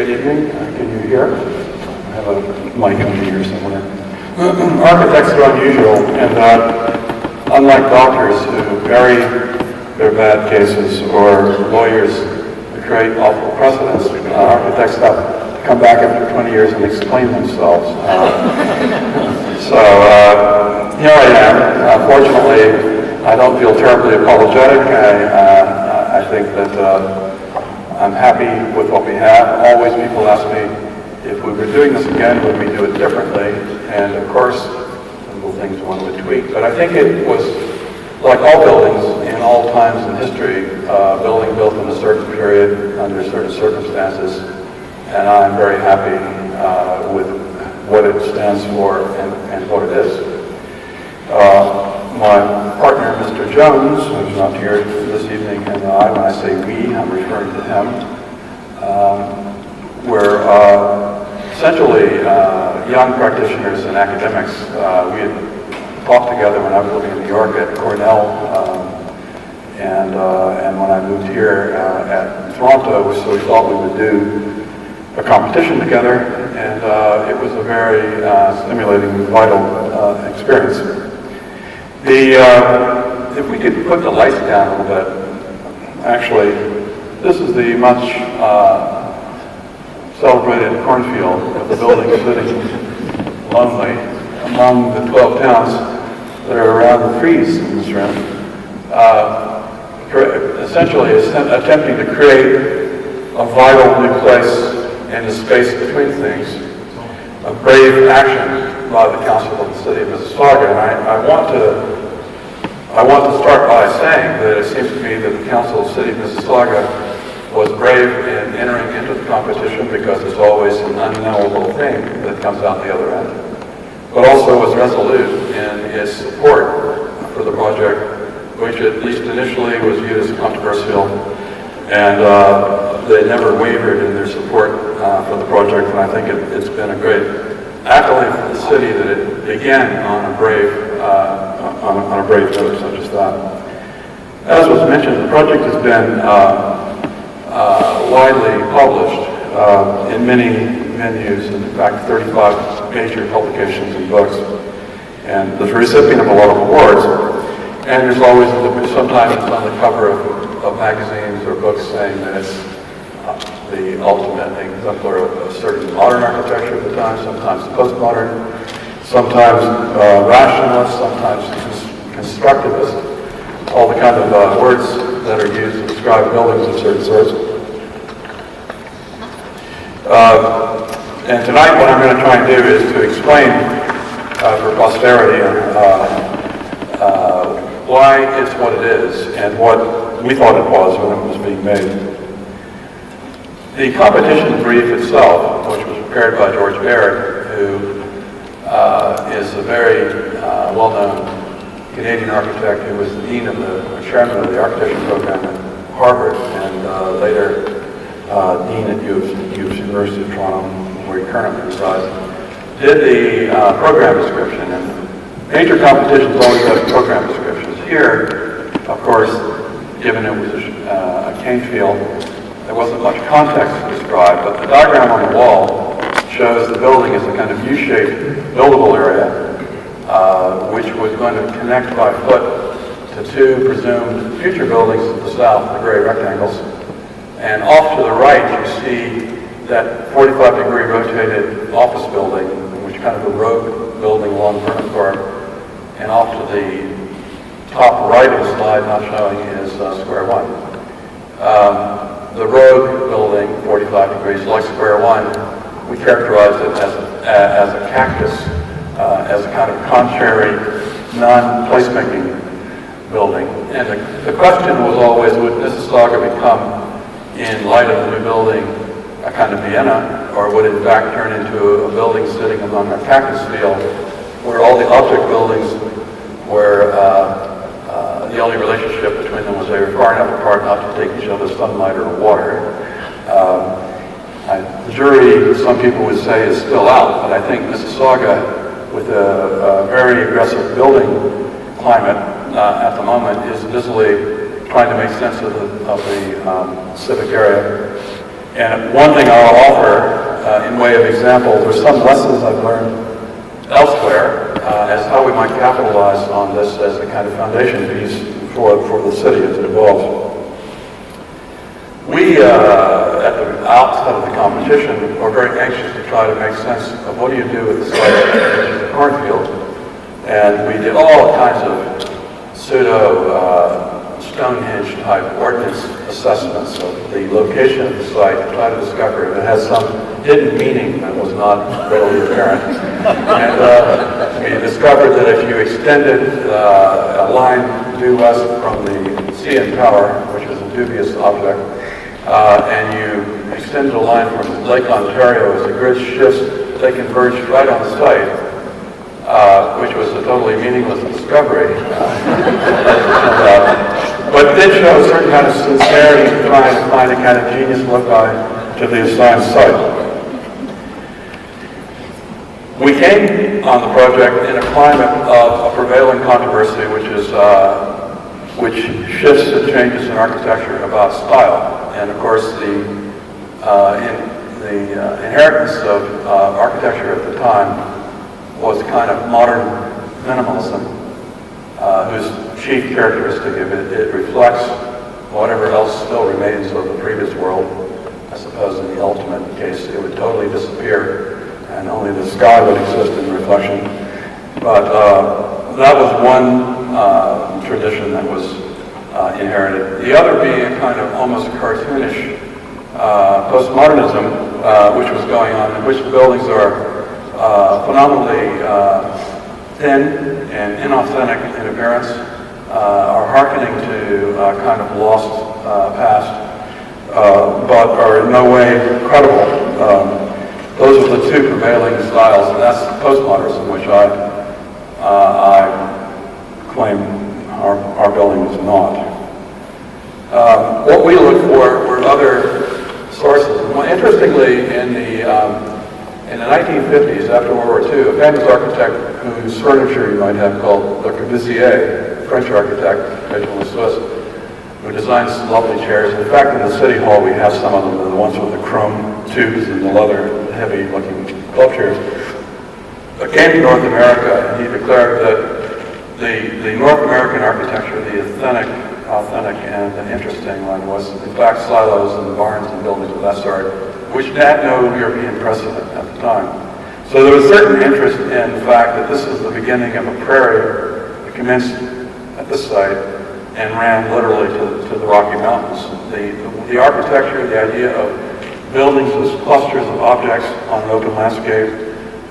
Good evening. Can you hear? I have a mic over here somewhere. Architects are unusual in that, unlike doctors who bury their bad cases or lawyers who create awful precedents, architects have to come back after 20 years and explain themselves. Here I am. Fortunately, I don't feel terribly apologetic. I think that I'm happy with what we have. Always people ask me, if we were doing this again, would we do it differently? And of course, little things one would tweak. But I think it was, like all buildings in all times in history, building built in a certain period under certain circumstances. And I'm very happy with what it stands for and what it is. My partner, Mr. Jones, who's not here this evening, and I, when I say we, I'm referring to him, we're essentially young practitioners and academics. We had talked together when I was living in New York at Cornell, and when I moved here at Toronto, so we thought we would do a competition together, and it was a very stimulating, vital experience. If we could put the lights down a little bit, actually, this is the much celebrated cornfield of the building sitting lonely among the 12 towns that are around the trees in this room, essentially attempting to create a vital new place in the space between things, a brave action by the Council of the City of Mississauga. And I want to start by saying that it seems to me that the Council of the City of Mississauga was brave in entering into the competition because there's always an unknowable thing that comes out the other end, but also was resolute in its support for the project, which at least initially was viewed as controversial, and they never wavered in their support for the project, and I think it's been a great accolade for the city that it began on a brave note such as that. As was mentioned, the project has been widely published in many venues, in fact 35 major publications and books, and the recipient of a lot of awards. And there's always, sometimes it's on the cover of magazines or books saying that it's the ultimate exemplar of a certain modern architecture at the time, sometimes postmodern, sometimes rationalist, sometimes constructivist, all the kind of words that are used to describe buildings of certain sorts. And tonight what I'm going to try and do is to explain for posterity why it's what it is and what we thought it was when it was being made. The competition brief itself, which was prepared by George Baird, who is a very well-known Canadian architect who was the dean of the chairman of the architecture program at Harvard, and later dean at University of Toronto, where he currently resides, did the program description. And major competitions always have program descriptions. Here, of course, given it was a cane field, there wasn't much context to describe, but the diagram on the wall shows the building as a kind of U-shaped buildable area, which was going to connect by foot to two presumed future buildings to the south, the gray rectangles. And off to the right, you see that 45-degree rotated office building, which kind of a rogue building along Vernon Park. And off to the top right of the slide, not showing, is Square One. The rogue building, 45 degrees, like Square One, we characterized it as a cactus, as a kind of contrary, non-placemaking building. And the question was always, would Mississauga become, in light of the new building, a kind of Vienna, or would it in fact turn into a building sitting among a cactus field, where all the object buildings were the only relationship between them was they were far enough apart not to take each other's sunlight or water. The jury, some people would say, is still out, but I think Mississauga, with a very aggressive building climate at the moment, is busily trying to make sense of the civic area. And one thing I'll offer in way of example, there's some lessons I've learned elsewhere as how we might capitalize on this as a kind of foundation piece for the city as it evolves. We, at the outset of the competition, were very anxious to try to make sense of what do you do with the site, which is the cornfield. And we did all kinds of pseudo Stonehenge type ordnance assessments of the location of the site to try to discover if it has some hidden meaning that was not readily apparent. And we discovered that if you extended a line due west from the CN Tower, which is a dubious object, and you extended a line from Lake Ontario, as the grid shifts, they converge right on the site, which was a totally meaningless discovery. But it did show a certain kind of sincerity in trying to find a kind of genius loci to the assigned site. We came on the project in a climate of a prevailing controversy, which shifts and changes in architecture about style. And of course, the inheritance of architecture at the time was a kind of modern minimalism, whose chief characteristic of it reflects whatever else still remains of the previous world. I suppose in the ultimate case it would totally disappear and only the sky would exist in reflection. But that was one tradition that was inherited. The other being a kind of almost cartoonish postmodernism, which was going on, in which the buildings are phenomenally thin and inauthentic in appearance, are hearkening to kind of lost past, but are in no way credible. Those are the two prevailing styles, and that's postmodernism, which I claim our building is not. What we look for were other sources. Well, interestingly, in the 1950s, after World War II, a famous architect whose furniture you might have called Le Corbusier, a French architect, originally Swiss, who designed some lovely chairs. In fact, in the City Hall, we have some of them, the ones with the chrome tubes and the leather, heavy-looking club chairs. But came to North America, and he declared that the North American architecture, the authentic and interesting one, was in fact silos and barns and buildings of that sort, which had no European precedent at the time. So there was certain interest in the fact that this is the beginning of a prairie that commenced at this site and ran literally to the Rocky Mountains. The architecture, the idea of buildings as clusters of objects on an open landscape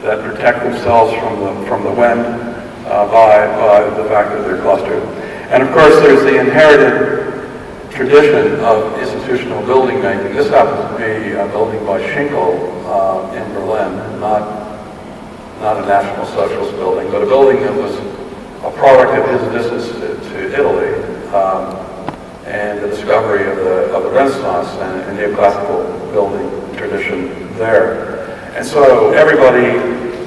that protect themselves from the wind by the fact that they're clustered. And of course, there's the inherited tradition of institutional building making. This happens to be a building by Schinkel in Berlin, not a National Socialist building, but a building that was a product of his visits to Italy and the discovery of the Renaissance and neoclassical building tradition there. And so everybody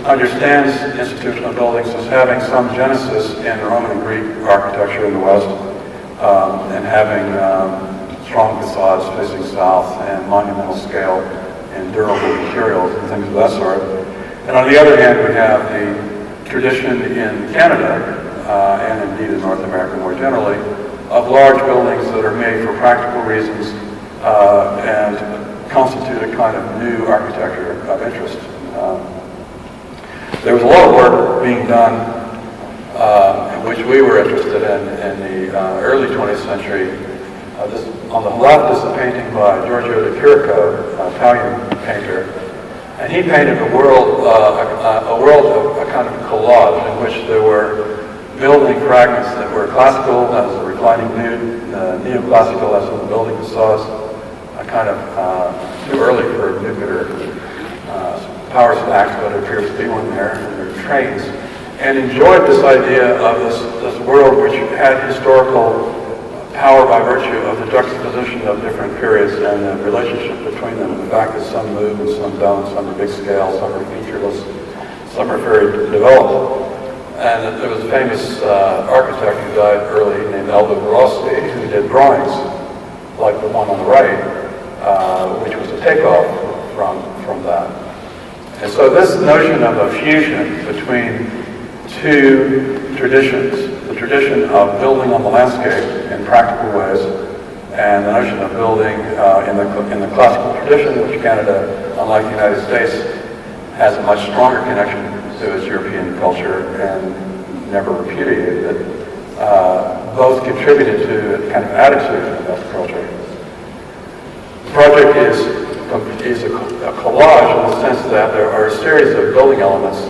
understands institutional buildings as having some genesis in Roman and Greek architecture in the West, and having strong facades facing south and monumental scale and durable materials and things of that sort. And on the other hand, we have the tradition in Canada, and indeed in North America more generally, of large buildings that are made for practical reasons and constitute a kind of new architecture of interest. There was a lot of work being done, which we were interested in the early 20th century. On the left is a painting by Giorgio de Chirico, an Italian painter, and he painted a world of a kind of collage in which there were building fragments that were classical, as the reclining nude, neoclassical as in the building facades, a kind of too early for nuclear power stacks, but it appears to be one there, and there are trains, and enjoyed this idea of this world which had historical power by virtue of the juxtaposition of different periods and the relationship between them, and the fact that some move and some don't, some are big scale, some are featureless, some are very developed. And there was a famous architect who died early named Aldo Rossi, who did drawings like the one on the right, which was a takeoff from that. And so this notion of a fusion between two traditions, the tradition of building on the landscape in practical ways, and the notion of building in the classical tradition, which Canada, unlike the United States, has a much stronger connection to its European culture and never repudiated it, both contributed to a kind of attitude about the culture. The project is a collage in the sense that there are a series of building elements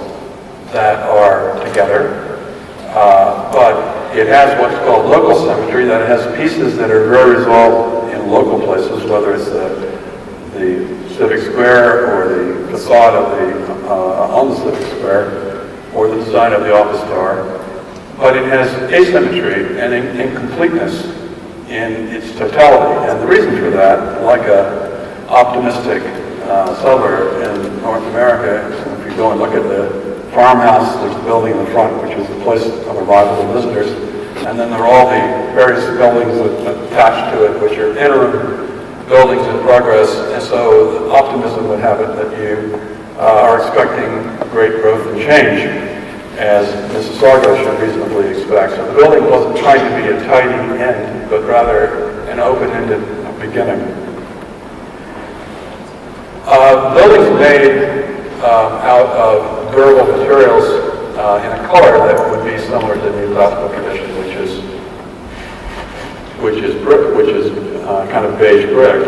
that are together, but it has what's called local symmetry, that it has pieces that are very resolved in local places, whether it's the Civic Square or the facade of on the Civic Square, or the design of the office tower. But it has asymmetry and incompleteness in its totality. And the reason for that, like a optimistic settler in North America, if you go and look at the farmhouse, there's the building in the front, which is the place of arrival of visitors, and then there are all the various buildings attached to it, which are interim buildings in progress. And so optimism would have it that you are expecting great growth and change, as Mississauga should reasonably expect. So the building wasn't trying to be a tidy end, but rather an open-ended beginning. Buildings made out of durable materials in a color that would be similar to the neoclassical tradition, which is kind of beige brick,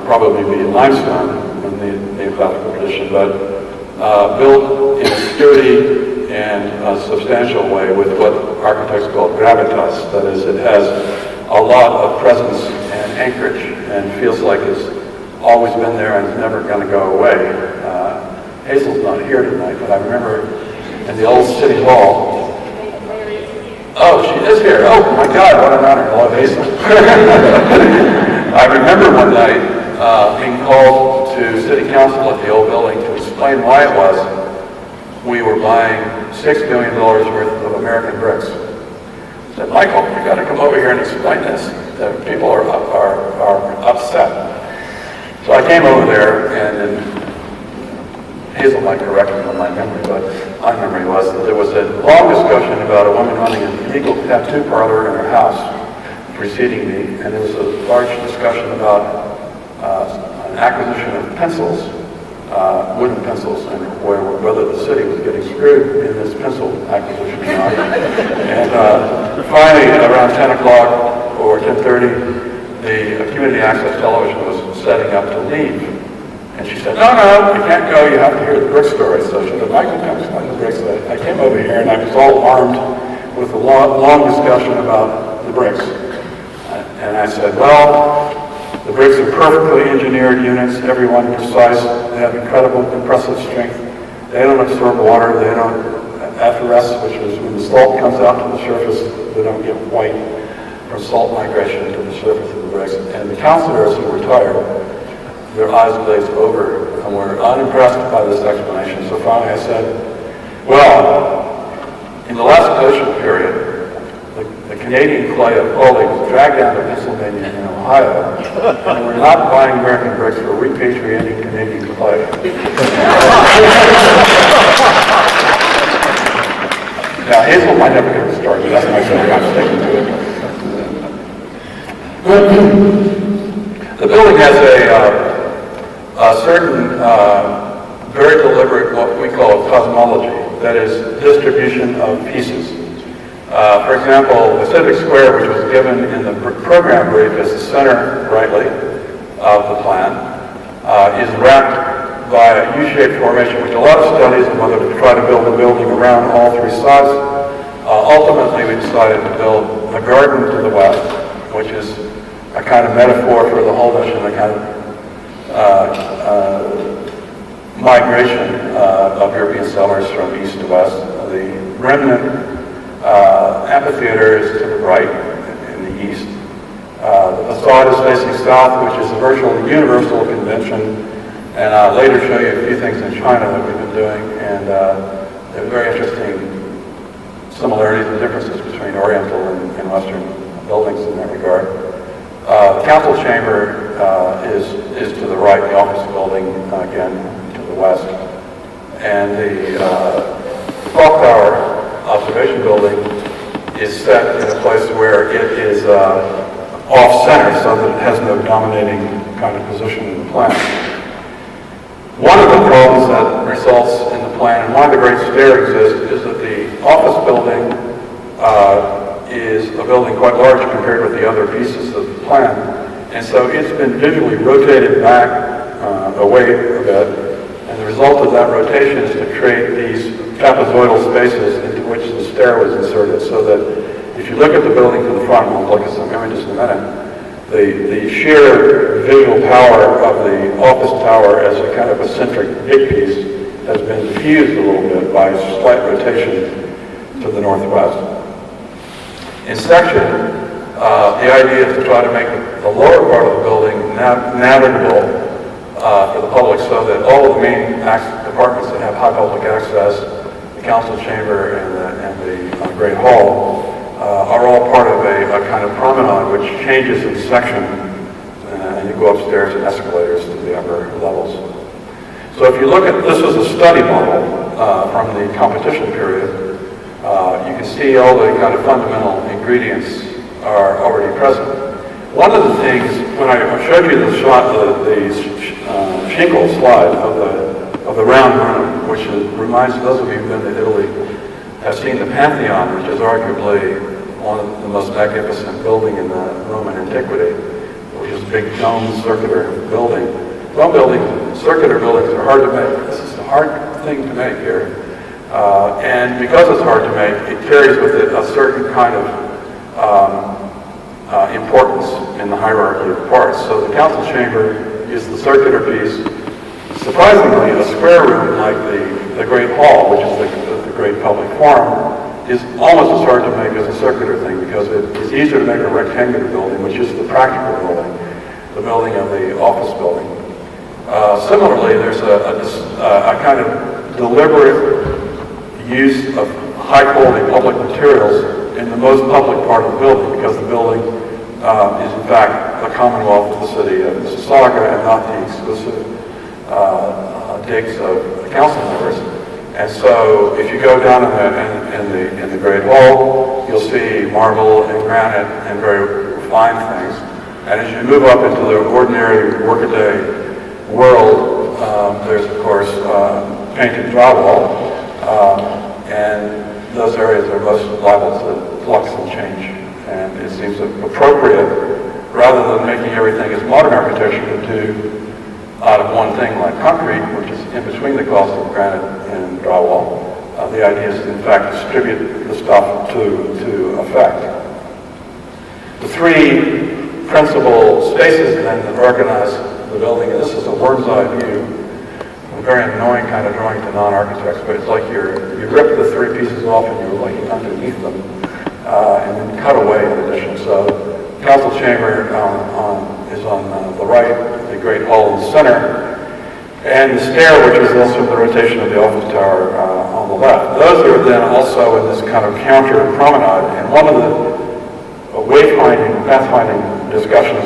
probably be limestone in the neoclassical tradition, but built in a sturdy and substantial way with what architects call gravitas. That is, it has a lot of presence and anchorage and feels like it's always been there and it's never going to go away. Hazel's not here tonight, but I remember in the old city hall. Oh, she is here. Oh my God, what an honor. Hello, Hazel. I remember one night being called to city council at the old building to explain why it was we were buying $6 million worth of American bricks. I said, Michael, you got to come over here and explain this. The people are upset. So I came over there, and Hazel might correct me on my memory, but my memory was that there was a long discussion about a woman running an illegal tattoo parlor in her house preceding me, and there was a large discussion about an acquisition of pencils, wooden pencils, and whether the city was getting screwed in this pencil acquisition or not. And finally, around 10 o'clock or 10:30, the community access television was setting up to leave. And she said, no, you can't go, you have to hear the brick story. So she said, Michael, come explain the bricks. So I came over here and I was all armed with a long discussion about the bricks. And I said, well, the bricks are perfectly engineered units, every one precise. They have incredible compressive strength. They don't absorb water. They don't effervesce, which is when the salt comes out to the surface, they don't get white from salt migration to the surface of the bricks. And the councillors who were tired, their eyes glazed over and were unimpressed by this explanation. So finally I said, well, in the last glacial period, the Canadian clay of Foley was dragged down to Pennsylvania and Ohio, and we're not buying American bricks, we're repatriating Canadian clay. Now, Hazel might never get the story, but that's my story. I'm sticking to it. The building has a certain very deliberate, what we call cosmology, that is distribution of pieces. For example, the Civic Square, which was given in the program brief as the center, rightly, of the plan, is wrapped by a U-shaped formation, which a lot of studies on whether to try to build a building around all three sides. Ultimately, we decided to build a garden to the west, which is a kind of metaphor for the whole notion, a kind of migration of European settlers from east to west. The remnant amphitheater is to the right in the east. The facade is facing south, which is a virtually universal convention. And I'll later show you a few things in China that we've been doing. And there are very interesting similarities and differences between Oriental and Western buildings in that regard. The council chamber is to the right, the office building, again, to the west. And the clock tower observation building is set in a place where it is off-center so that it has no dominating kind of position in the plan. One of the problems that results in the plan, and why the Great Stair exists, is that the office building is a building quite large compared with the other pieces of the plan. And so it's been visually rotated back away a bit. And the result of that rotation is to create these trapezoidal spaces into which the stair was inserted, so that if you look at the building from the front, we'll look at some images in a minute, the sheer visual power of the office tower as a kind of eccentric big piece has been diffused a little bit by slight rotation to the northwest. In section, the idea is to try to make the lower part of the building navigable for the public, so that all of the main departments that have high public access, the council chamber and the Great Hall, are all part of a kind of promenade which changes in section, and you go upstairs and escalators to the upper levels. So if you look at, this was a study model from the competition period, you can see all the kind of fundamental ingredients are already present. One of the things, when I showed you the shot, the Schinkel slide of the round room, which reminds those of you who've been to Italy, have seen the Pantheon, which is arguably one of the most magnificent building in the Roman antiquity, which is a big dome circular building. Dome buildings, circular buildings are hard to make. This is a hard thing to make here. And because it's hard to make, it carries with it a certain kind of importance in the hierarchy of parts. So the council chamber is the circular piece. Surprisingly, a square room like the Great Hall, which is the great public forum, is almost as hard to make as a circular thing, because it is easier to make a rectangular building, which is the practical building, the building of the office building. Similarly, there's a kind of deliberate use of high-quality public materials in the most public part of the building, because the building is in fact the commonwealth of the city of Mississauga and not the exclusive digs of the council members. And so if you go down in the Great Hall, you'll see marble and granite and very refined things. And as you move up into the ordinary workaday world, there's of course painted drywall, and those areas are most liable to flux and change. And it seems appropriate, rather than making everything as modern architecture would do out of one thing like concrete, which is in between the cost of granite and drywall. The idea is to, in fact, distribute the stuff to effect. The three principal spaces then that organize the building, and this is a bird's eye view, a very annoying kind of drawing to non-architects, but it's like you rip the three pieces off and you're looking underneath them, and then cut away in addition. So the council chamber is on the right, the Great Hall in the center, and the stair, which is also the rotation of the office tower on the left. Those are then also in this kind of counter promenade, and one of the wayfinding, pathfinding discussions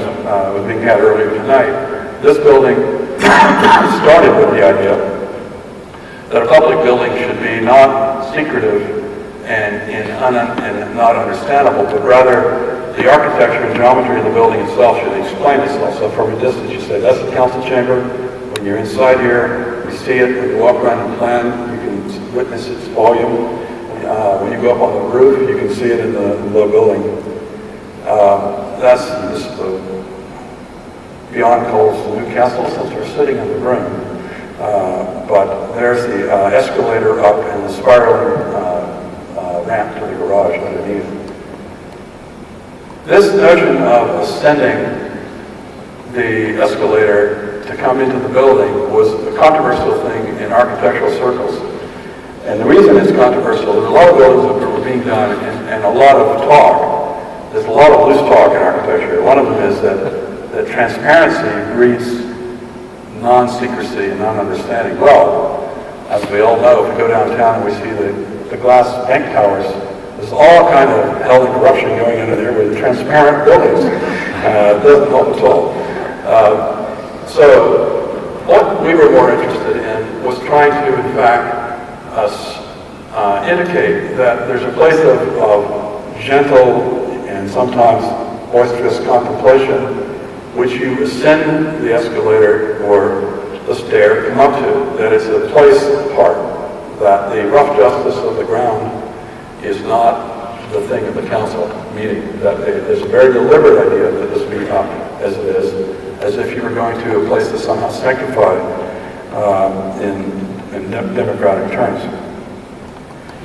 was being had earlier tonight. This building started with the idea that a public building should be not secretive and not understandable, but rather the architecture and geometry of the building itself should explain itself. So from a distance you say, that's the council chamber. When you're inside here, you see it. When you walk around and plan, you can witness its volume. When you go up on the roof, you can see it in the low building. That's the beyond Cole's Newcastle, since we're sitting in the room. But there's the escalator up and the spiraling ramp to the garage underneath. This notion of ascending the escalator to come into the building was a controversial thing in architectural circles. And the reason it's controversial, there's a lot of buildings that were being done and a lot of talk. There's a lot of loose talk in architecture. One of them is that transparency breeds non-secrecy and non-understanding. Well, as we all know, if we go downtown and we see the glass bank towers, there's all kind of hell and corruption going under there with transparent buildings. It doesn't help at all. So what we were more interested in was trying to, in fact, indicate that there's a place of gentle and sometimes boisterous contemplation which you ascend the escalator or the stair, come up to, that it's a place apart, that the rough justice of the ground is not the thing of the council meeting, that there's a very deliberate idea that this be up as it is, as if you were going to a place that's somehow sanctified in democratic terms.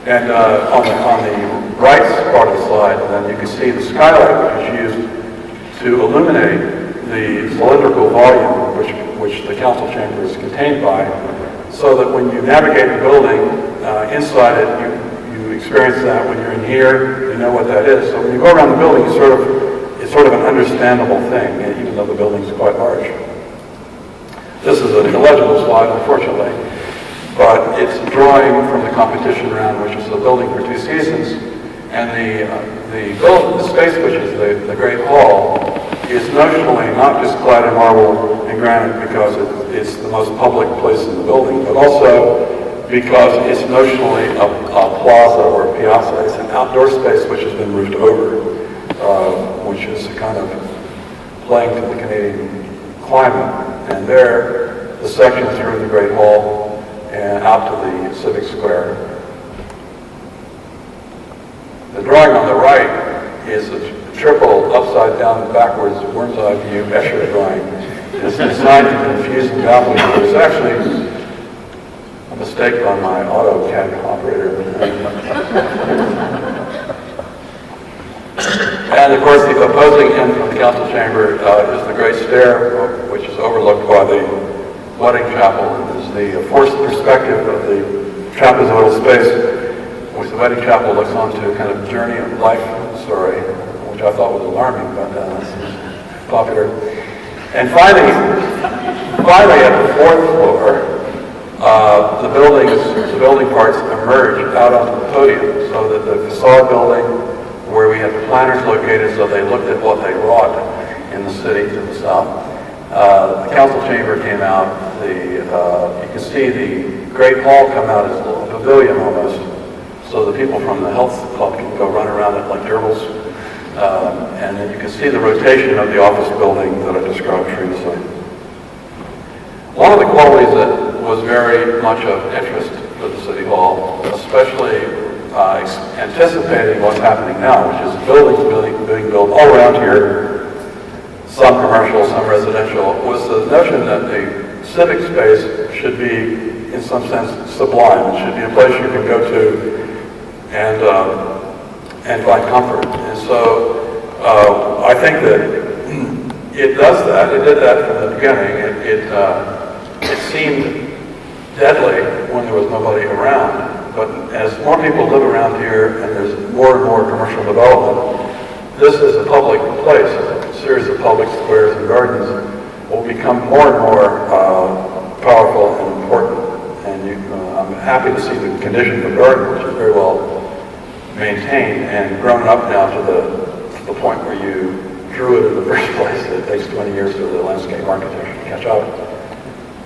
And on the right part of the slide, then you can see the skylight, which is used to illuminate the cylindrical volume which the council chamber is contained by, so that when you navigate the building inside it, you experience that. When you're in here, you know what that is. So when you go around the building, it's sort of an understandable thing, even though the building is quite large. This is an illegible slide, unfortunately, but it's a drawing from the competition round, which is the building for 2 seasons. And the space, which is the Great Hall, is notionally not just clad in marble and granite because it's the most public place in the building, but also because it's notionally a plaza or a piazza. It's an outdoor space which has been roofed over, which is kind of playing to the Canadian climate. And there, the section through the Great Hall and out to the Civic Square. The drawing on the right is a triple upside down and backwards worm's eye view Escher drawing. It's designed to confuse and baffle you. It's actually a mistake on my AutoCAD operator. And of course, the opposing end from the council chamber is the great stair, which is overlooked by the wedding chapel. It is the forced perspective of the trapezoidal space, which the wedding chapel looks onto a kind of journey of life story, which I thought was alarming, but it's popular. And finally, at the 4th floor, the building parts emerge out onto the podium, so that the facade building, where we had the planners located, so they looked at what they wrought in the city to the south. The council chamber came out. You can see the Great Hall come out as a little pavilion almost, so the people from the health club can go run around it like gerbils. And then you can see the rotation of the office building that I described previously. One of the qualities that was very much of interest for the City Hall, especially anticipating what's happening now, which is buildings being built all around here, some commercial, some residential, was the notion that the civic space should be, in some sense, sublime. It should be a place you can go to and find comfort. And so I think that it does that. It did that from the beginning. It seemed deadly when there was nobody around. But as more people live around here and there's more and more commercial development, this is a public place. A series of public squares and gardens will become more and more powerful and important. And I'm happy to see the condition of the garden, which is very well maintained and grown up now to the point where you drew it in the first place. It takes 20 years for the landscape architecture to catch up.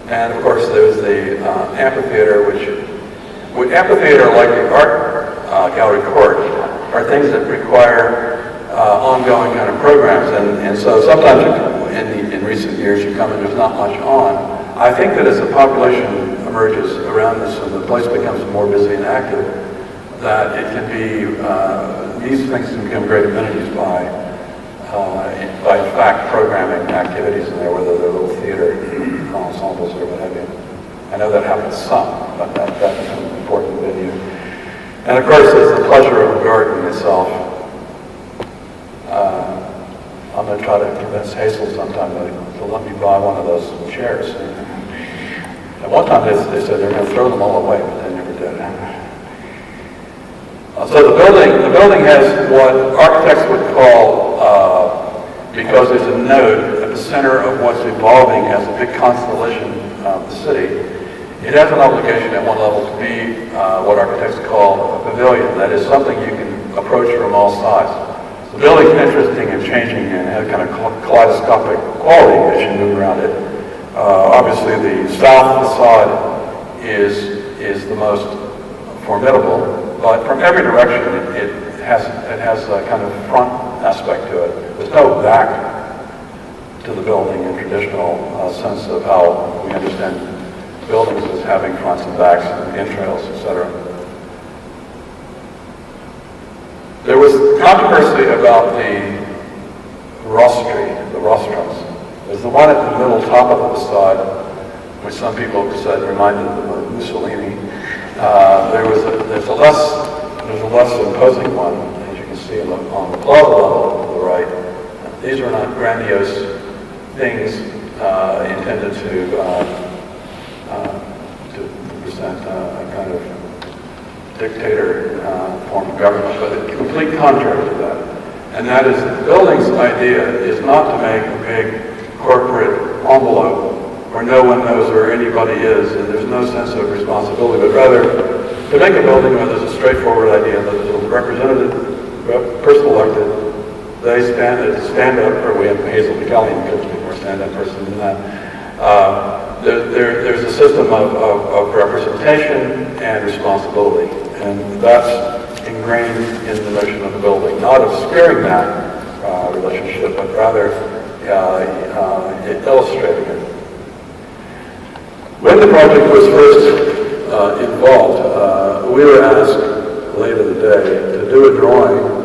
And of course there's the amphitheater, which amphitheater, like the art gallery court, are things that require ongoing kind of programs. And so sometimes in recent years you come and there's not much on. I think that as the population emerges around this and the place becomes more busy and active, that it can be, these things can become great amenities by in fact programming activities in there, whether they're little theater ensembles or what have you. I know that happens some, but that becomes an important venue. And of course there's the pleasure of the garden itself. I'm going to try to convince Hazel sometime to let me buy one of those chairs. At one time they said they're going to throw them all away, but they never did. So the building has what architects would call, because there's a node at the center of what's evolving as a big constellation of the city, it has an obligation at one level to be what architects call a pavilion. That is something you can approach from all sides. So The building's interesting and changing and has kind of kaleidoscopic quality as you move around it. Obviously, the south facade is the most formidable, but from every direction it has a kind of front aspect to it. There's no back to the building in traditional sense of how we understand buildings as having fronts and backs and entrails, etc. There was controversy about the rostri, the rostrums. There's the one at the middle top of the facade, which some people said reminded them of Mussolini. There's a less imposing one, as you can see on the plaza level to the right. These are not grandiose things intended to present a kind of dictator form of government, but a complete contrary to that. And that is that the building's idea is not to make a big corporate envelope where no one knows where anybody is and there's no sense of responsibility, but rather to make a building where there's a straightforward idea that there's a representative, person elected, they stand up, or we have Hazel, McCallion, because we more stand-up person than that. There's a system of representation and responsibility, and that's ingrained in the notion of the building, not obscuring that relationship, but rather illustrating it. When the project was first involved, we were asked late in the day to do a drawing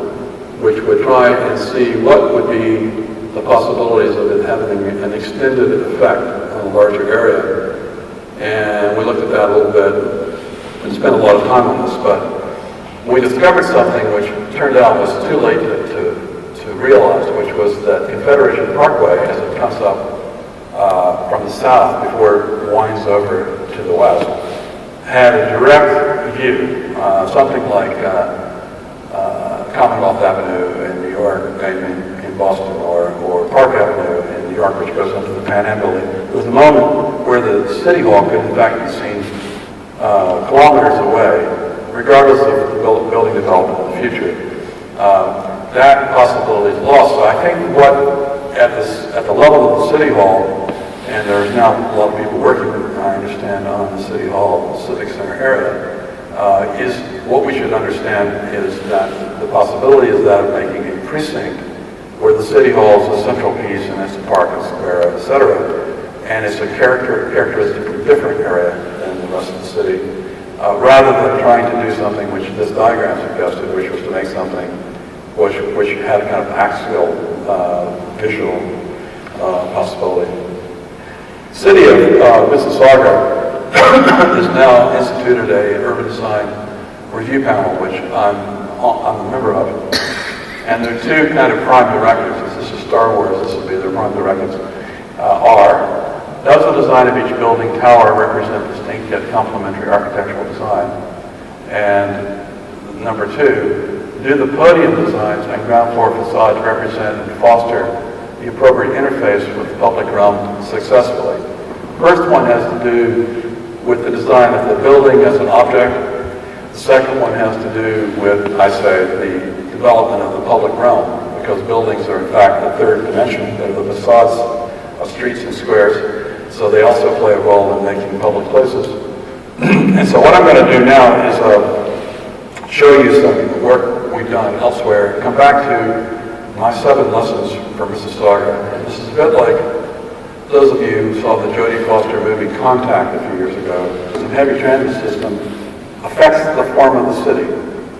which would try and see what would be the possibilities of it having an extended effect on a larger area. And we looked at that a little bit and spent a lot of time on this, but we discovered something which turned out was too late to realize, which was that Confederation Parkway, as it comes up from the south before it winds over to the west, had a direct view, something like Commonwealth Avenue in New York, in Boston, or Park Avenue in New York, which goes into the Panhandle. It was a moment where the City Hall could in fact be seen kilometers away, regardless of the building development in the future. That possibility is lost. So I think what, at the level of the City Hall, and there's now a lot of people working, I understand, on the City Hall Civic Centre area, is what we should understand is that the possibility is that of making a precinct where the City Hall is a central piece and it's a park and square, etc. And it's a characteristically different area than the rest of the city, rather than trying to do something which this diagram suggested, which was to make something which had a kind of axial visual possibility. City of Mississauga has now instituted an urban design review panel, which I'm a member of. And there are two kind of prime directives. This is Star Wars, this will be their prime directives. Does the design of each building tower represent distinct yet complementary architectural design? And number two, do the podium designs and ground floor facades represent and foster the appropriate interface with the public realm successfully? The first one has to do with the design of the building as an object. The second one has to do with, I say, the development of the public realm, because buildings are in fact the third dimension. They're the facades of streets and squares, so they also play a role in making public places. And so what I'm going to do now is show you some work we've done elsewhere, come back to my 7 lessons for Mississauga. And this is a bit like those of you who saw the Jodie Foster movie Contact a few years ago. The heavy transit system affects the form of the city,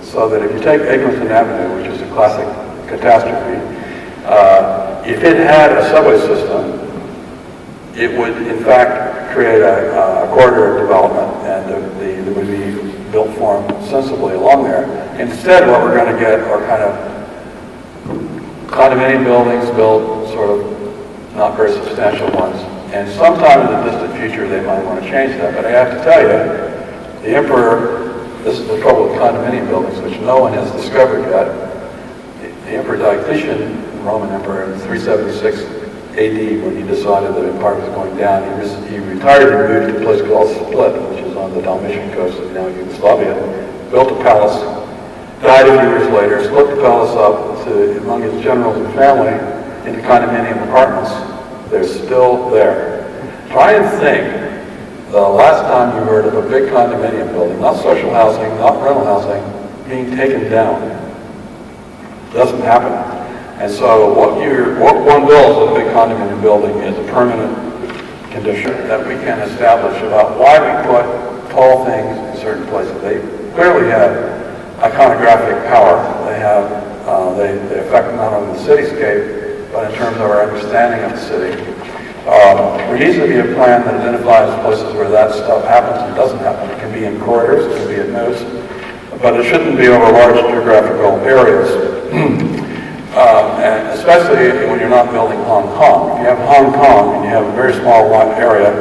so that if you take Eglinton Avenue, which is a classic catastrophe, if it had a subway system, it would in fact create a corridor of development, and there would be built form sensibly along there. Instead, what we're going to get are kind of condominium buildings built sort of not very substantial ones. And sometime in the distant future, they might want to change that. But I have to tell you, the emperor, this is the trouble with condominium buildings, which no one has discovered yet. The Emperor Diocletian, the Roman emperor, in 376 AD, when he decided that empire was going down, he retired and moved to a place called Split, which is on the Dalmatian coast of now Yugoslavia, built a palace, died a few years later, split the palace up among his generals and family into condominium apartments. They're still there. Try and think the last time you heard of a big condominium building, not social housing, not rental housing, being taken down. Doesn't happen. And so what one builds in a big condominium building is a permanent condition that we can establish about why we put tall things in certain places. They clearly have iconographic power. They have they affect not only the cityscape, but in terms of our understanding of the city. There needs to be a plan that identifies places where that stuff happens and doesn't happen. It can be in corridors, it can be at nodes, but it shouldn't be over large geographical areas. And especially when you're not building Hong Kong. If you have Hong Kong and you have a very small area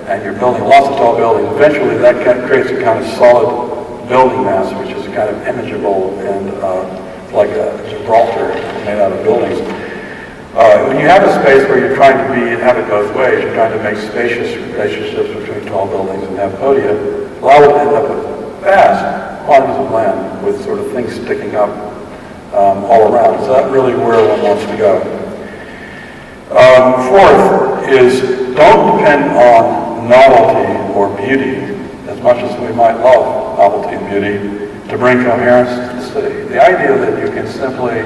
and you're building lots of tall buildings, eventually that creates a kind of solid building mass, which is kind of imageable and like a Gibraltar made out of buildings. When you have a space where you're trying to have it both ways, you're trying to make spacious relationships between tall buildings and have podia, a lot would end up with vast quantities of land with sort of things sticking up all around. Is that really where one wants to go? Fourth is don't depend on novelty or beauty as much as we might love novelty and beauty to bring coherence to the city. The idea that you can simply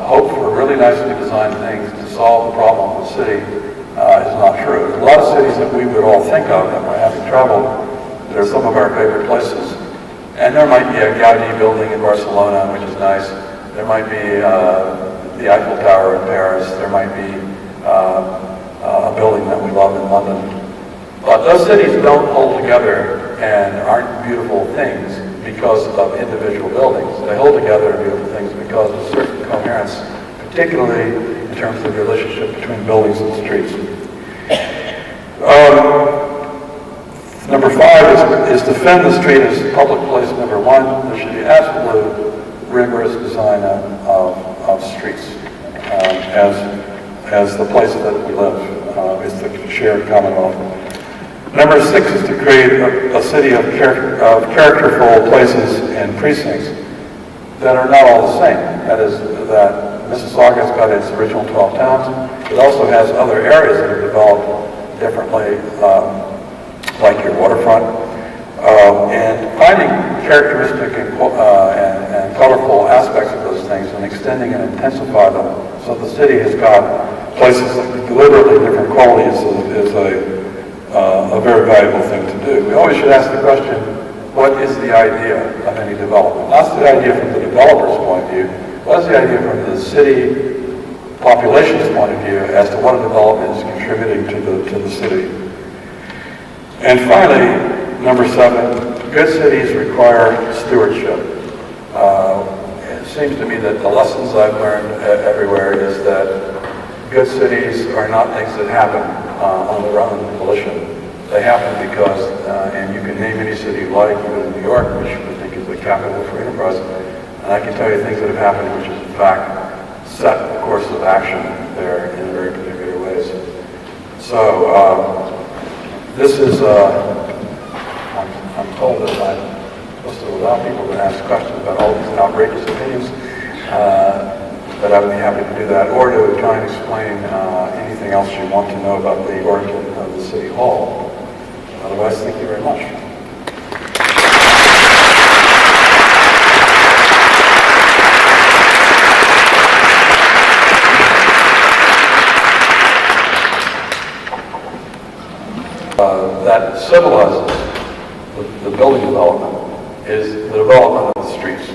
hope for really nicely designed things to solve the problem of the city is not true. A lot of cities that we would all think of, and we're having traveled, they're some of our favorite places. And there might be a Gaudi building in Barcelona, which is nice. There might be the Eiffel Tower in Paris. There might be a building that we love in London. But those cities don't hold together and aren't beautiful things because of individual buildings. They hold together and beautiful things because of certain coherence, particularly in terms of the relationship between buildings and streets. Number 5 is defend the street as public place. Number 1, there should be absolute rigorous design of streets as the place that we live. It's the shared commonwealth. Number 6 is to create a city of characterful places and precincts that are not all the same. That is, that Mississauga's got its original 12 towns. It also has other areas that are developed differently, like your waterfront, and finding characteristic and colorful aspects of those things and extending and intensify them so the city has got places with deliberately different qualities is a very valuable thing to do. We always should ask the question, what is the idea of any development? That's the idea from the developer's point of view. What is the idea from the city population's point of view as to what a development is contributing to the city? And finally, number 7, good cities require stewardship. It seems to me that the lessons I've learned everywhere is that good cities are not things that happen on their own volition. They happen because, and you can name any city you like, even in New York, which we think is the capital for enterprise, and I can tell you things that have happened which has in fact set a course of action there in very particular ways. So, this is, I'm told that I'm supposed to allow people to ask questions about all these outrageous opinions, but I would be happy to do that, or to try and explain anything else you want to know about the origin of the City Hall. Otherwise, thank you very much. That civilizes the building development is the development of the streets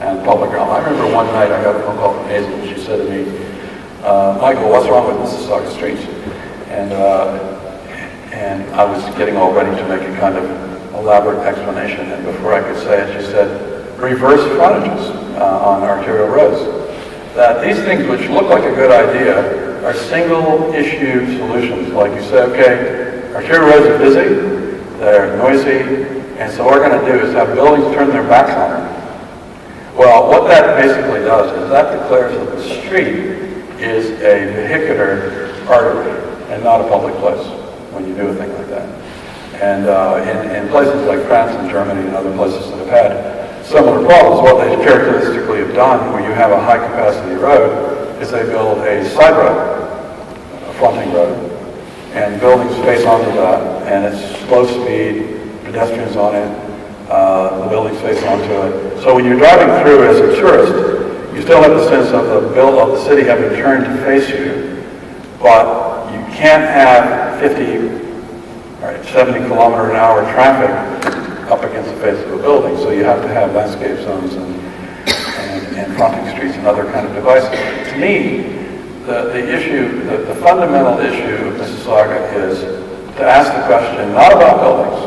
and public realm. I remember one night I got a phone call from Hazel and she said to me, Michael, what's wrong with Mississauga streets? And I was getting all ready to make a kind of elaborate explanation, and before I could say it, she said, reverse frontages on arterial roads. That these things which look like a good idea are single issue solutions. Like you say, okay, arterial roads are busy, they're noisy, and so what we're going to do is have buildings turn their backs on them. Well, what that basically does is that declares that the street is a vehicular artery and not a public place when you do a thing like that. And in places like France and Germany and other places that have had similar problems. What they characteristically have done when you have a high-capacity road is they build a side road, a fronting road, and buildings face onto that, and it's slow speed, pedestrians on it, the buildings face onto it. So when you're driving through as a tourist, you still have the sense of the city having turned to face you, but you can't have 70 kilometer an hour traffic up against the face of a building, so you have to have landscape zones and fronting streets and other kind of devices. To me, the fundamental issue of Mississauga is to ask the question, not about buildings,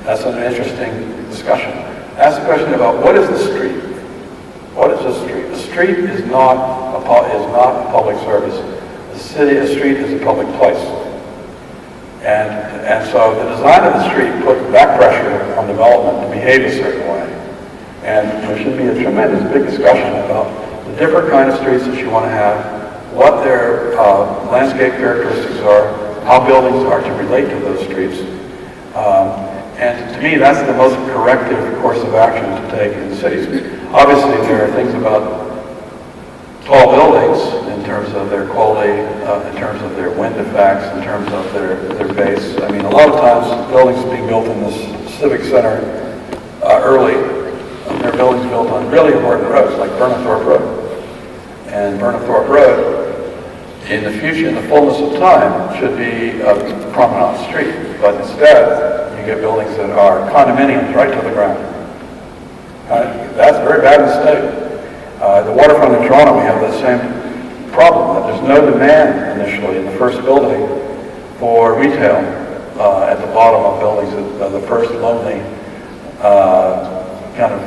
that's an interesting discussion, ask the question about what is the street? What is the street? The street is not a public service. A street is a public place. And so the design of the street put back pressure on development to behave a certain way. And there should be a tremendous big discussion about the different kind of streets that you want to have, what their landscape characteristics are, how buildings are to relate to those streets. And to me, that's the most corrective course of action to take in cities. Obviously, there are things about tall buildings in terms of their quality, in terms of their wind effects, in terms of their base. I mean, a lot of times buildings being built in this Civic Centre early, there are buildings built on really important roads like Burnethorpe Road. And Burnethorpe Road, in the future, in the fullness of time, should be a promenade street. But instead, you get buildings that are condominiums right to the ground. That's a very bad mistake. The waterfront in Toronto, we have the same problem, that there's no demand initially in the first building for retail at the bottom of buildings, the first lonely kind of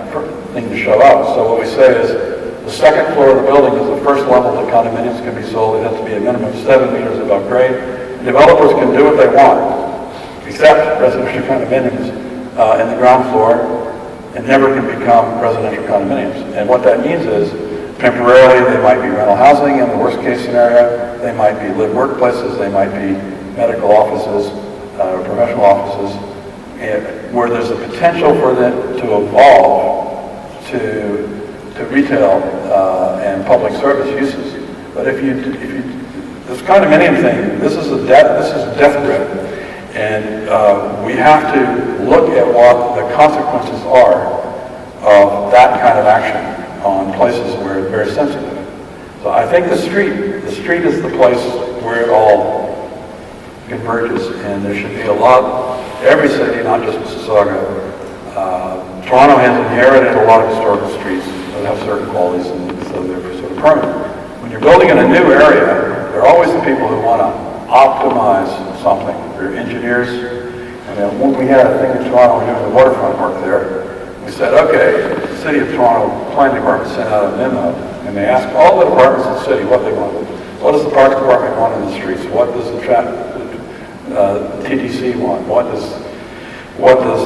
thing to show up. So what we say is the second floor of the building is the first level that condominiums can be sold. It has to be a minimum of 7 meters above grade. Developers can do what they want, except residential condominiums in the ground floor, and never can become residential condominiums. And what that means is, temporarily, they might be rental housing in the worst case scenario, they might be live workplaces, they might be medical offices, professional offices, where there's a potential for them to evolve to retail and public service uses. But if you this condominium thing, this is a death grip. And we have to look at what the consequences are of that kind of action on places where it's very sensitive. So I think the street is the place where it all converges, and there should be a lot, every city, not just Mississauga. Toronto has inherited a lot of historical streets that have certain qualities, and so they're sort of permanent. When you're building in a new area, there are always the people who want to optimize something. They're engineers. And then when we had a thing in Toronto, we were doing the waterfront work there. We said, okay, the City of Toronto Planning Department sent out a memo, and they asked all the departments in the city what they want. What does the Parks Department want in the streets? What does the TTC want? What does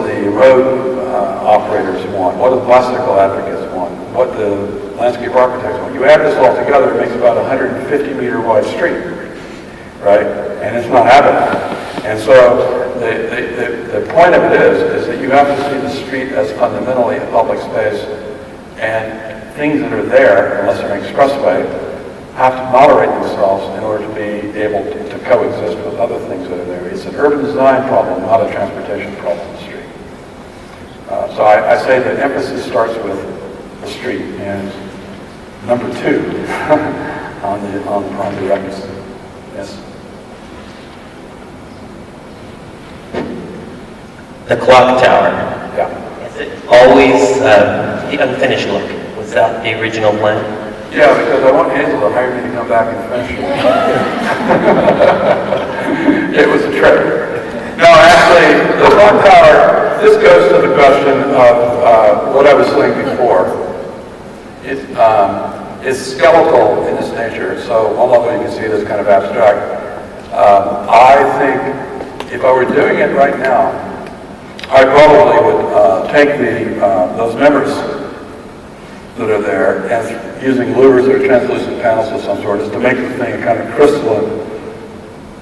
the road operators want? What do the bicycle advocates want? What the landscape architects want? You add this all together, it makes about a 150-meter wide street, right? And it's not happening. And so the point of it is that you have to see the street as fundamentally a public space, and things that are there, unless they're an expressway, have to moderate themselves in order to be able to coexist with other things that are there. It's an urban design problem, not a transportation problem in the street. So I say that emphasis starts with the street, and number two on the records. Yes. The clock tower. Yeah. Is it always the unfinished look? Was that the original plan? Yeah, because I want Hazel to hire me to come back and finish it. It was a trick. No, actually, the clock tower, this goes to the question of what I was saying before. It's skeletal in its nature, so although you can see it as kind of abstract, I think if I were doing it right now, I probably would take those members that are there and using louvers or translucent panels of some sort is to make the thing a kind of crystalline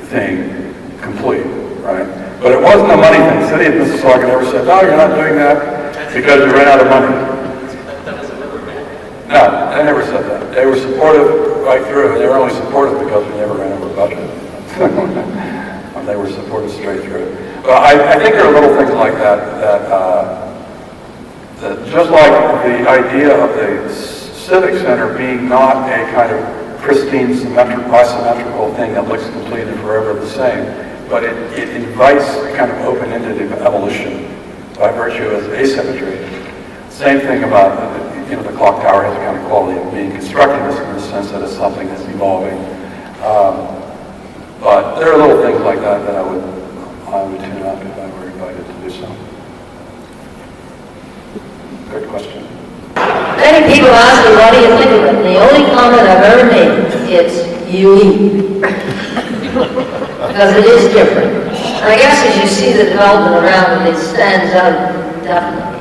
thing complete, right? But it wasn't a money thing. The city of Mississauga never said, no, you're not doing that because you ran out of money. No, I never said that. They were supportive right through, and they were only supportive because we never ran over budget. And they were supportive straight through. But I think there are little things like that that just like the idea of the Civic Centre being not a kind of pristine, symmetrical thing that looks complete and forever the same, but it invites a kind of open-ended evolution by virtue of asymmetry. Same thing about, the clock tower has a kind of quality of being constructed in the sense that it's something that's evolving. But there are little things like that that I would tune up if I were invited to do so. Good question. Many people ask me, what do you think of it? And the only comment I've ever made is unique. Because it is different. And I guess as you see the development around it, it stands out definitely.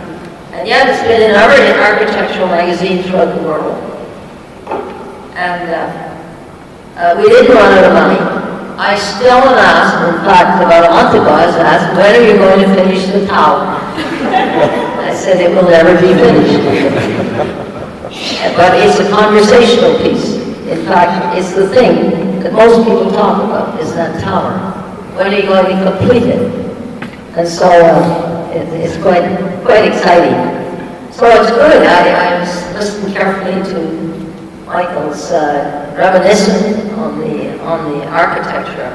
And yet it's been in every architectural magazine throughout the world. And we didn't run out of money. I still am asked, in fact, about a month ago, I was asked, when are you going to finish the tower? I said it will never be finished. But it's a conversational piece. In fact, it's the thing that most people talk about, is that tower. When are you going to complete it? And so it's quite exciting. So it's good. I was listening carefully to Michael's reminiscent on the architecture.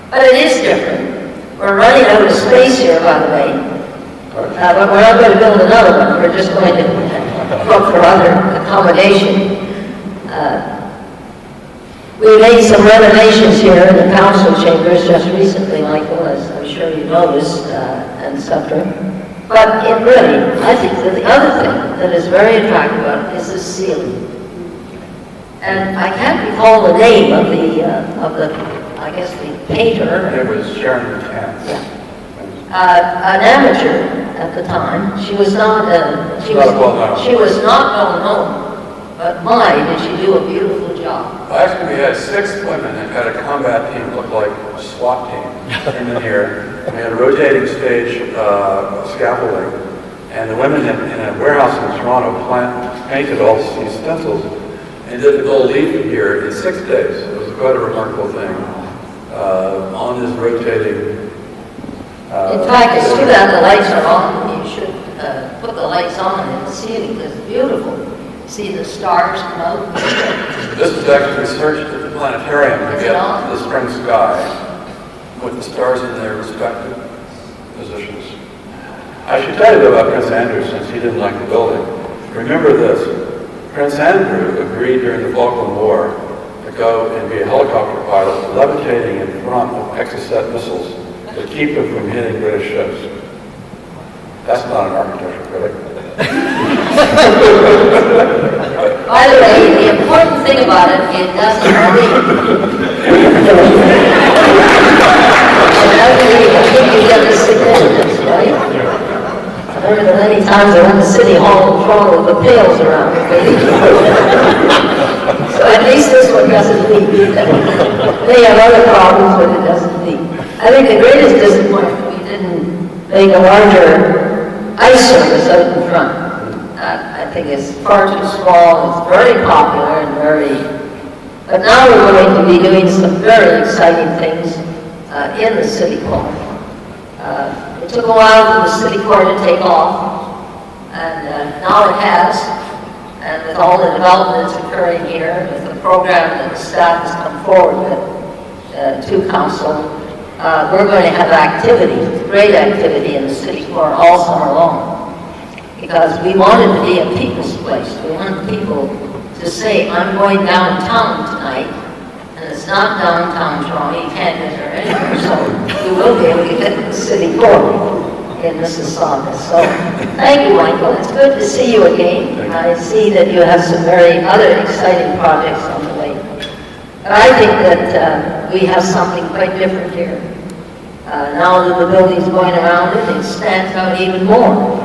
But it is different. We're running out of space here, by the way. But we're not going to build another one. We're just going to look for other accommodation. We made some renovations here in the council chambers just recently, Michael, as I'm sure you noticed, and etc. But it really, I think that the other thing that is very attractive about it is the ceiling. And I can't recall the name of the I guess the painter. It was Sharon McCallion. Yeah. An amateur at the time. She was not she was not well known, but my, did she do a beautiful job. Well, actually, we had 6 women and had a combat team look like a SWAT team in here. We had a rotating stage scaffolding, and the women in a warehouse in Toronto painted all these stencils and did the gold leaf here in 6 days. It was quite a remarkable thing on this rotating. In fact, it's too bad the lights are on. You should put the lights on in the ceiling because it's beautiful. See the stars come out. This is actually researched at the planetarium to get the spring sky with the stars in their respective positions. I should tell you though about Prince Andrew, since he didn't like the building. Remember this, Prince Andrew agreed during the Falkland War to go and be a helicopter pilot levitating in front of Exocet missiles to keep them from hitting British ships. That's not an architectural critic. By the way, the important thing about it, it doesn't leak. I think you get the significance, right? I remember the many times I went to City Hall in Toronto with the pails around it. So at least this one doesn't leak. They have other problems, but it doesn't leak. I think the greatest disappointment, we didn't make a larger ice surface out in front. I think it's far too small. It's very popular and but now we're going to be doing some very exciting things in the City Hall. It took a while for the City Core to take off, and now it has. And with all the developments occurring here, with the program that the staff has come forward with to Council, we're going to have activity, great activity in the City Core all summer long. Because we want it to be a people's place. We want people to say, I'm going downtown tonight, and it's not downtown Toronto, you can't get there anywhere, so you will be able to get to the City Core in Mississauga. So thank you, Michael. It's good to see you again. I see that you have some very other exciting projects on the way. But I think that we have something quite different here. Now that the building's going around it, it stands out even more.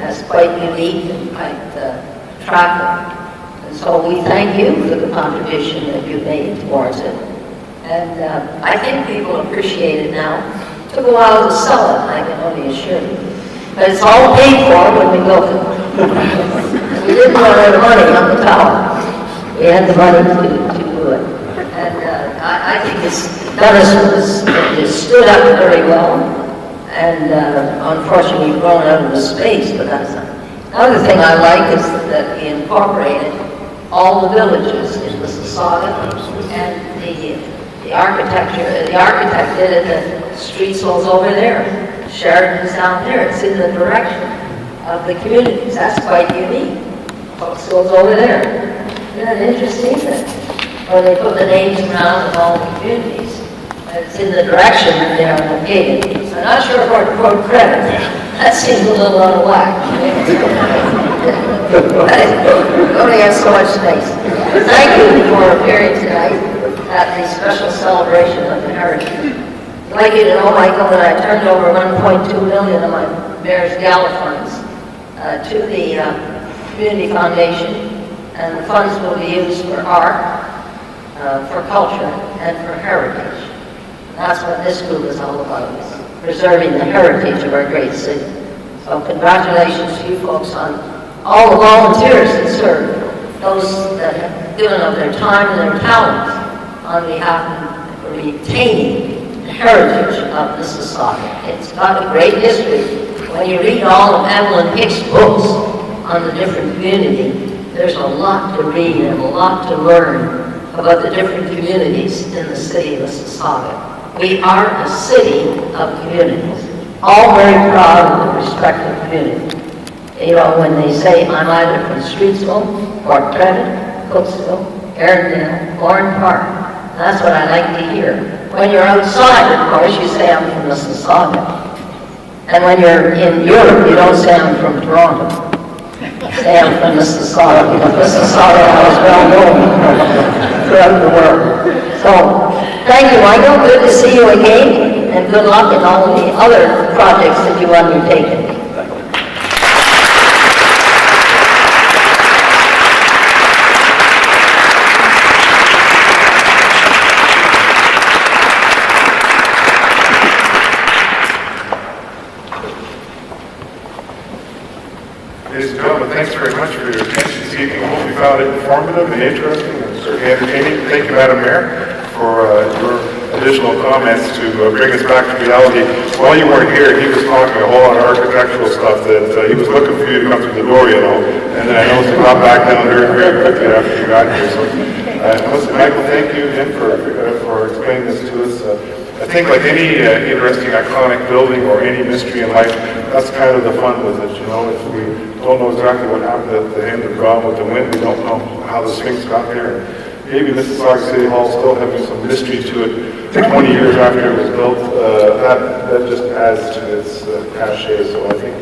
It's quite unique and quite attractive. And so we thank you for the contribution that you made towards it. And I think people appreciate it now. It took a while to sell it, I can only assure you. But it's all paid for when we go. We We didn't run out of money on the tower. We had the money to do it. And I think Dennis stood up very well. And unfortunately, we've grown out of the space, but that's another thing I like is that we incorporated all the villages in Mississauga, and the architecture. The architect did it. The streets goes over there. Sheridan's down there. It's in the direction of the communities. That's quite unique. Folks goes over there. Isn't it interesting that when they put the names around of all the communities, it's in the direction that they are located. I'm not sure for credit. That seems a little out of whack. We only have so much space. Thank you for appearing tonight at the special celebration of the heritage. I'd like you to know, Michael, that I turned over 1.2 million of my Mayor's Gala funds to the Community Foundation, and the funds will be used for art, for culture, and for heritage. That's what this group is all about, is preserving the heritage of our great city. So congratulations to you folks on all the volunteers that serve, those that have given of their time and their talents on behalf of retaining the heritage of Mississauga. It's got a great history. When you read all of Evelyn Hicks' books on the different community, there's a lot to read and a lot to learn about the different communities in the city of Mississauga. We are a city of communities, all very proud of the respective community. You know, when they say I'm either from Streetsville, Port Credit, Cooksville, Erindale, Orange Park, that's what I like to hear. When you're outside, of course, you say I'm from Mississauga. And when you're in Europe, you don't say I'm from Toronto. You say I'm from Mississauga, because Mississauga is well known throughout the world. So, thank you, Michael. Good to see you again, and good luck in all the other projects that you've undertaken. Ladies and gentlemen, thanks very much for your attention this evening. I hope you found it informative and interesting and certainly entertaining. Thank you, Madam Mayor, for your additional comments to bring us back to reality. While you weren't here, he was talking a whole lot of architectural stuff that he was looking for you to come through the door, you know, and then I know he got back down there very quickly after you got here. So, Michael, thank you again for explaining this to us. I think like any interesting iconic building or any mystery in life, that's kind of the fun with it, you know. If we don't know exactly what happened at the end of God with the wind, we don't know how the Sphinx got there. Maybe Mississauga City Hall still having some mystery to it 20 years after it was built. That just adds to its cachet. So I think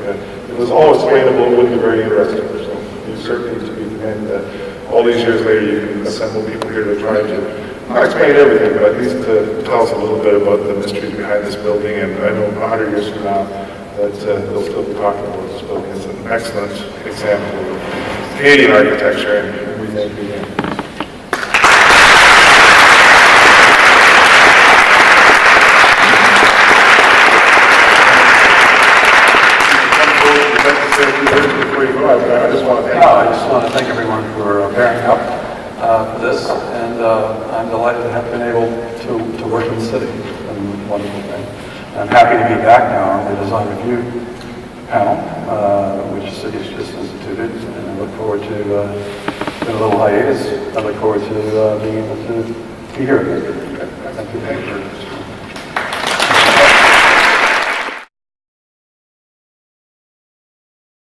it was all explainable. It would be very interesting. So you certainly need to be commended that all these years later you can assemble people here to try to not explain everything, but at least to tell us a little bit about the mysteries behind this building. And I know 100 years from now that they'll still be talking about this building. It's an excellent example of Canadian architecture, and we thank you again. I just want to thank everyone for bearing up for this, and I'm delighted to have been able to work in the city. It's been a wonderful thing. I'm happy to be back now on the design review panel, which the city has just instituted, and I look forward to been a little hiatus. I look forward to being able to be here again. Thank you.